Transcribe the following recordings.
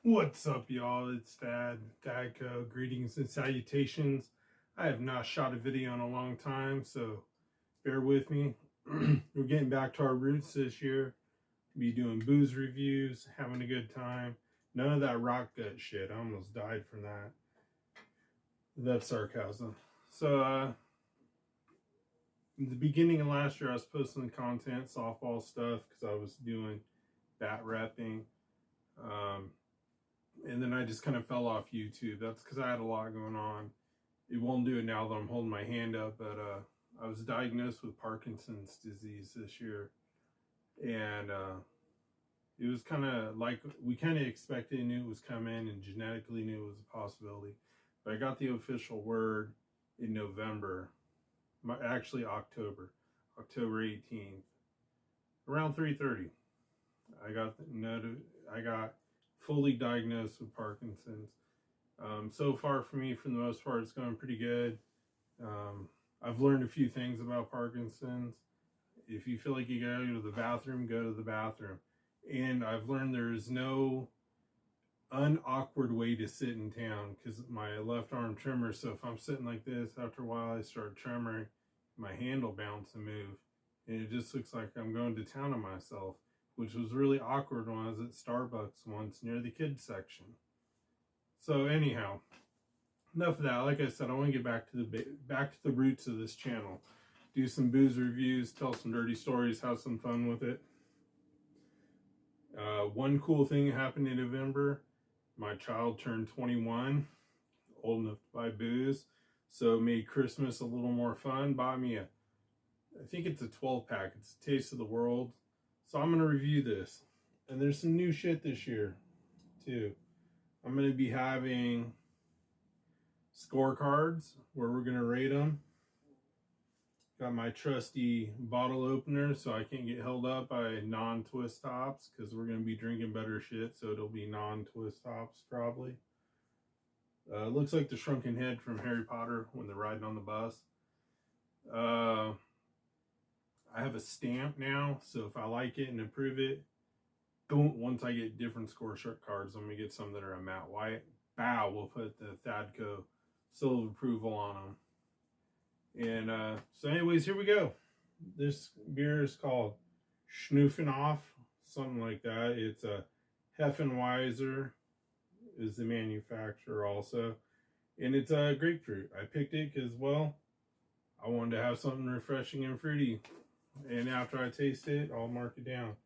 What's up, y'all? It's Dadco. Greetings and salutations. I have not shot a video in a long time, so bear with me. We're getting back to our roots this year. Be doing booze reviews, having a good time. None of that rock gut shit. I almost died from that. That's sarcasm. So, in the beginning of last year, I was posting content, softball stuff, because I was doing bat repping. And then I just kind of fell off YouTube. That's because I had a lot going on. It won't do it now that I'm holding my hand up, but I was diagnosed with Parkinson's disease this year. And it was kind of like we kind of expected, knew it was coming, and genetically knew it was a possibility. But I got the official word in November, actually October 18th, around 3:30. I got fully diagnosed with Parkinson's. So far for me, for the most part, it's going pretty good. I've learned a few things about Parkinson's. If you feel like you gotta go to the bathroom, go to the bathroom. And I've learned there is no unawkward way to sit in town, because my left arm tremors. So if I'm sitting like this, after a while I start tremoring, my hand will bounce and move. And it just looks like I'm going to town on myself, which was really awkward when I was at Starbucks once near the kids section. So anyhow, enough of that. Like I said, I want to get back to the roots of this channel. Do some booze reviews, tell some dirty stories, have some fun with it. One cool thing happened in November. My child turned 21, old enough to buy booze, so made Christmas a little more fun. Bought me I think it's a 12-pack. It's a Taste of the World. So I'm going to review this. And there's some new shit this year, too. I'm going to be having scorecards where we're going to rate them. Got my trusty bottle opener so I can't get held up by non-twist tops, because we're going to be drinking better shit, so it'll be non-twist tops probably. Looks like the shrunken head from Harry Potter when they're riding on the bus. I have a stamp now, so if I like it and approve it, once I get different scorecards, I'm going to get some that are a matte white. Bow, we'll put the Thadco seal of approval on them. And so anyways, here we go. This beer is called Schnoofenoff, something like that. It's a Heffenweiser is the manufacturer also. And it's a grapefruit. I picked it because, well, I wanted to have something refreshing and fruity. And after I taste it, I'll mark it down.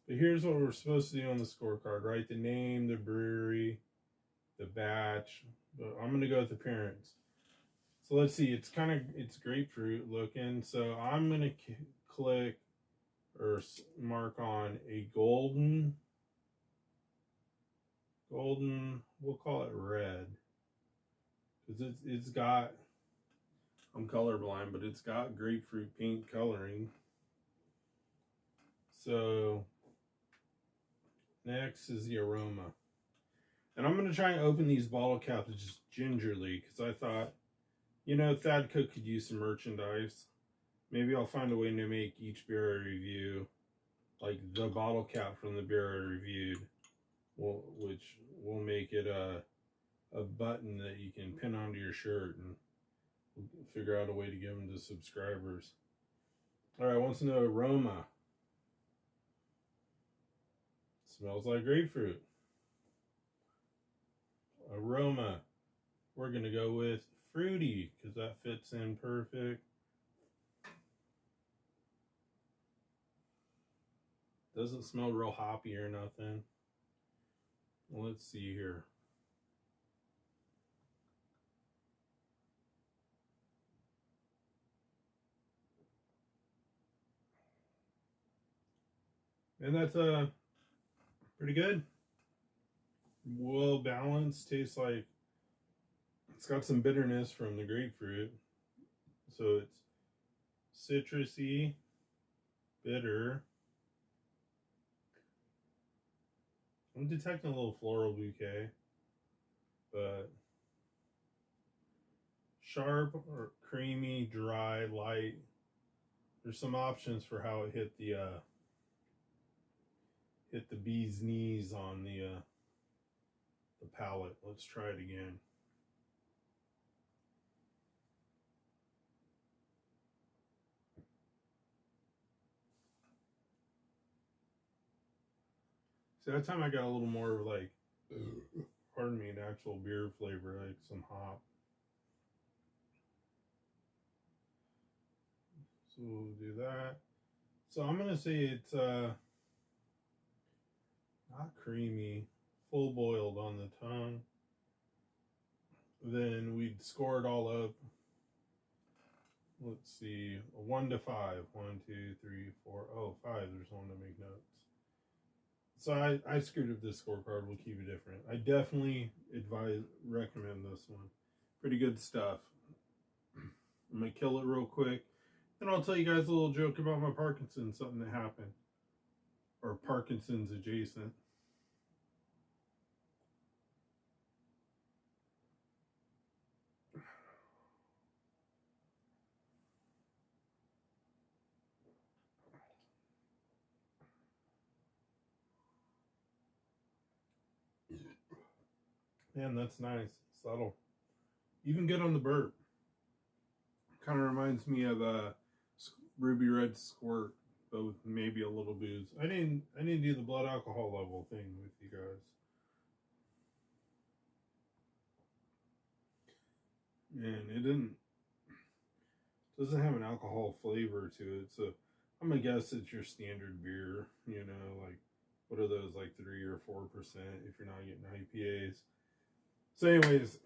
But here's what we're supposed to do on the scorecard, right? The name, the brewery, the batch. But I'm going to go with appearance. So let's see, it's grapefruit looking. So I'm going to click or mark on a golden, we'll call it red. Because it's got, I'm colorblind, but it's got grapefruit pink coloring. So next is the aroma. And I'm going to try and open these bottle caps just gingerly, because I thought, you know, Thadco could use some merchandise. Maybe I'll find a way to make each beer I review, like the bottle cap from the beer I reviewed, which will make it a button that you can pin onto your shirt, and we'll figure out a way to give them to subscribers. All right, wants to know aroma. Smells like grapefruit. Aroma, we're going to go with fruity, because that fits in perfect. Doesn't smell real hoppy or nothing. Let's see here. And that's pretty good. Well balanced. Tastes like it's got some bitterness from the grapefruit. So it's citrusy, bitter. I'm detecting a little floral bouquet, but sharp or creamy, dry, light. There's some options for how it hit the bee's knees on the the palate. Let's try it again. See, that time I got a little more like, pardon me, an actual beer flavor, like some hop. So we'll do that. So I'm gonna say it's not creamy, full boiled on the tongue. Then we'd score it all up. Let's see, 1 to 5. 1, 2, 3, 4. Oh, 5. There's one to make notes. So I screwed up this scorecard. We'll keep it different. I definitely recommend this one. Pretty good stuff. I'm gonna kill it real quick. Then I'll tell you guys a little joke about my Parkinson's, something that happened. Or Parkinson's adjacent. Man, that's nice. Subtle. Even good on the burp. Kind of reminds me of Ruby Red Squirt, but with maybe a little booze. I didn't do the blood alcohol level thing with you guys. And it doesn't have an alcohol flavor to it, so I'm gonna guess it's your standard beer, you know, like what are those, like 3 or 4% if you're not getting IPAs. So anyways,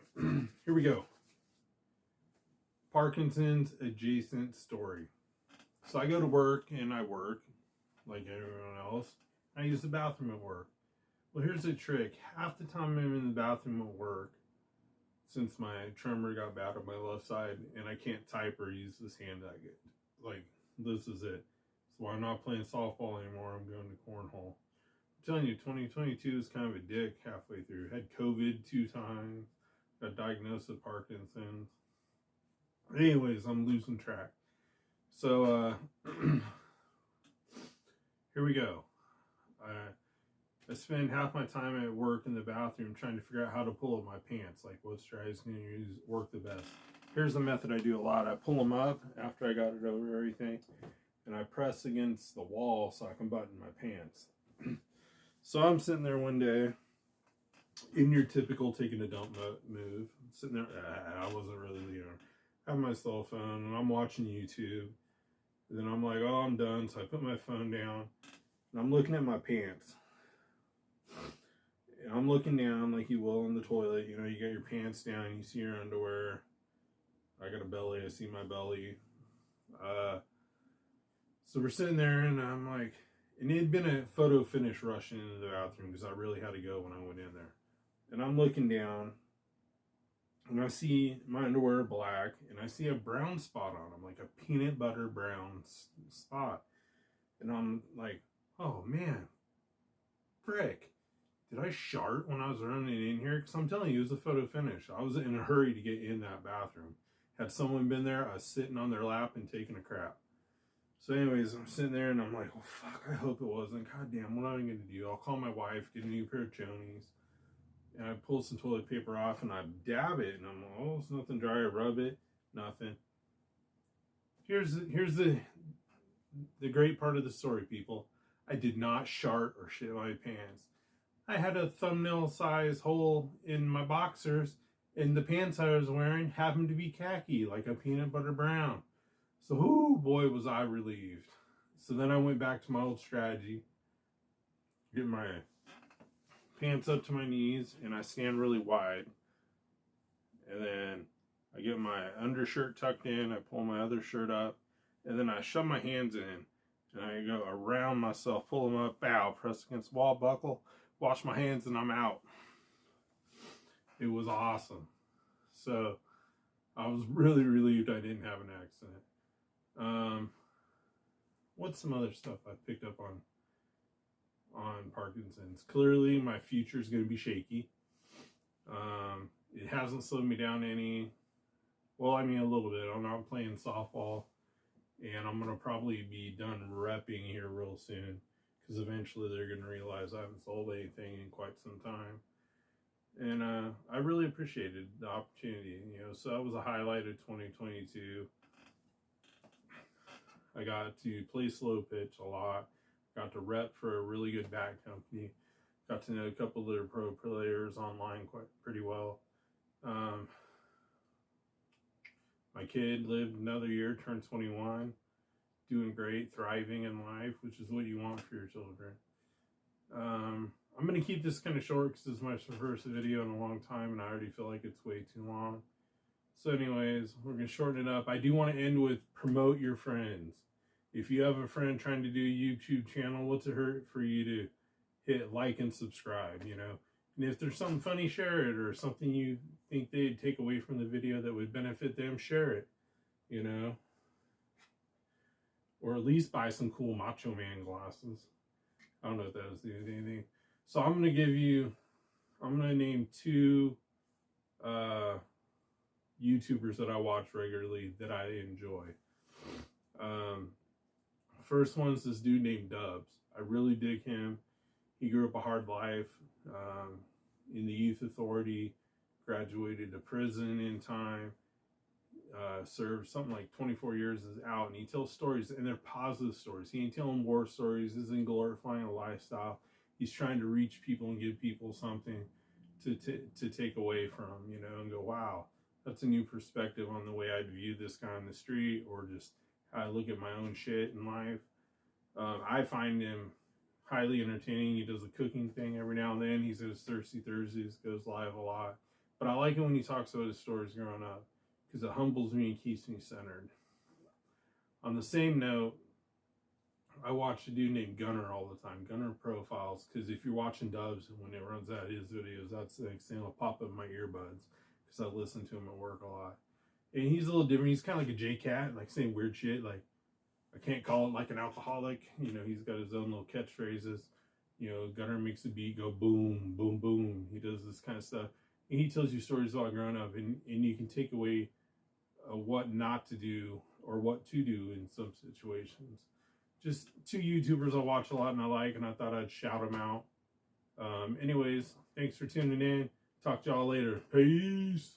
here we go. Parkinson's adjacent story. So I go to work and I work like everyone else. I use the bathroom at work. Well, here's the trick. Half the time I'm in the bathroom at work, since my tremor got bad on my left side and I can't type or use this hand, I get like, this is it. So I'm not playing softball anymore. I'm going to cornhole. I'm telling you, 2022 is kind of a dick halfway through. Had COVID 2 times. Got diagnosed with Parkinson's. Anyways, I'm losing track. So here we go. I spend half my time at work in the bathroom trying to figure out how to pull up my pants. Like what strategy going to use work the best. Here's the method I do a lot. I pull them up after I got it over everything, and I press against the wall so I can button my pants. So I'm sitting there one day, in your typical taking a dump move, sitting there. I wasn't really, I have my cell phone and I'm watching YouTube. And then I'm like, oh, I'm done. So I put my phone down and I'm looking at my pants. And I'm looking down like you will in the toilet. You know, you got your pants down, you see your underwear. I got a belly, I see my belly. So we're sitting there and I'm like, and it had been a photo finish rushing into the bathroom because I really had to go when I went in there. And I'm looking down and I see my underwear black and I see a brown spot on them, like a peanut butter brown spot. And I'm like, oh man, frick. Did I shart when I was running in here? Because I'm telling you, it was a photo finish. I was in a hurry to get in that bathroom. Had someone been there, I was sitting on their lap and taking a crap. So anyways, I'm sitting there and I'm like, well, fuck, I hope it wasn't. God damn, what am I going to do? I'll call my wife, get a new pair of chonies. And I pull some toilet paper off and I dab it. And I'm like, oh, it's nothing dry. I rub it, nothing. Here's the great part of the story, people. I did not shart or shit my pants. I had a thumbnail size hole in my boxers, and the pants I was wearing happened to be khaki, like a peanut butter brown. So, oh boy, was I relieved. So then I went back to my old strategy, get my pants up to my knees, and I stand really wide. And then I get my undershirt tucked in, I pull my other shirt up, and then I shove my hands in, and I go around myself, pull them up, bow, press against the wall, buckle, wash my hands, and I'm out. It was awesome. So I was really relieved I didn't have an accident. What's some other stuff I picked up on Parkinson's? Clearly my future is going to be shaky. It hasn't slowed me down any. Well, I mean a little bit. I'm not playing softball, and I'm going to probably be done repping here real soon, because eventually they're going to realize I haven't sold anything in quite some time. And I really appreciated the opportunity, you know. So that was a highlight of 2022. I got to play slow pitch a lot. Got to rep for a really good bat company. Got to know a couple of their pro players online pretty well. My kid lived another year, turned 21, doing great, thriving in life, which is what you want for your children. I'm going to keep this kind of short because this is my first video in a long time and I already feel like it's way too long. So anyways, we're going to shorten it up. I do want to end with promote your friends. If you have a friend trying to do a YouTube channel, what's it hurt for you to hit like and subscribe, you know? And if there's something funny, share it, or something you think they'd take away from the video that would benefit them, share it, you know? Or at least buy some cool Macho Man glasses. I don't know if that was anything. So I'm going to name two YouTubers that I watch regularly that I enjoy. First one's this dude named Dubs. I really dig him. He grew up a hard life in the youth authority, graduated to prison in time, served something like 24 years is out, and he tells stories, and they're positive stories. He ain't telling war stories, isn't glorifying a lifestyle. He's trying to reach people and give people something to take away from, you know, and go, wow, that's a new perspective on the way I'd view this guy on the street, or just how I look at my own shit in life. I find him highly entertaining. He does a cooking thing every now and then. He's at his Thirsty Thursdays, goes live a lot. But I like it when he talks about his stories growing up, because it humbles me and keeps me centered. On the same note, I watch a dude named Gunner all the time, Gunner Profiles, because if you're watching Dubs when it runs out his videos, that's the next thing that'll pop up in my earbuds, because I listen to him at work a lot. And he's a little different. He's kind of like a J-Cat, like saying weird shit, like, I can't call it like an alcoholic. You know, he's got his own little catchphrases. You know, Gunner makes the beat go boom, boom, boom. He does this kind of stuff. And he tells you stories about growing up, and you can take away what not to do or what to do in some situations. Just two YouTubers I watch a lot and I like, and I thought I'd shout them out. Anyways, thanks for tuning in. Talk to y'all later. Peace.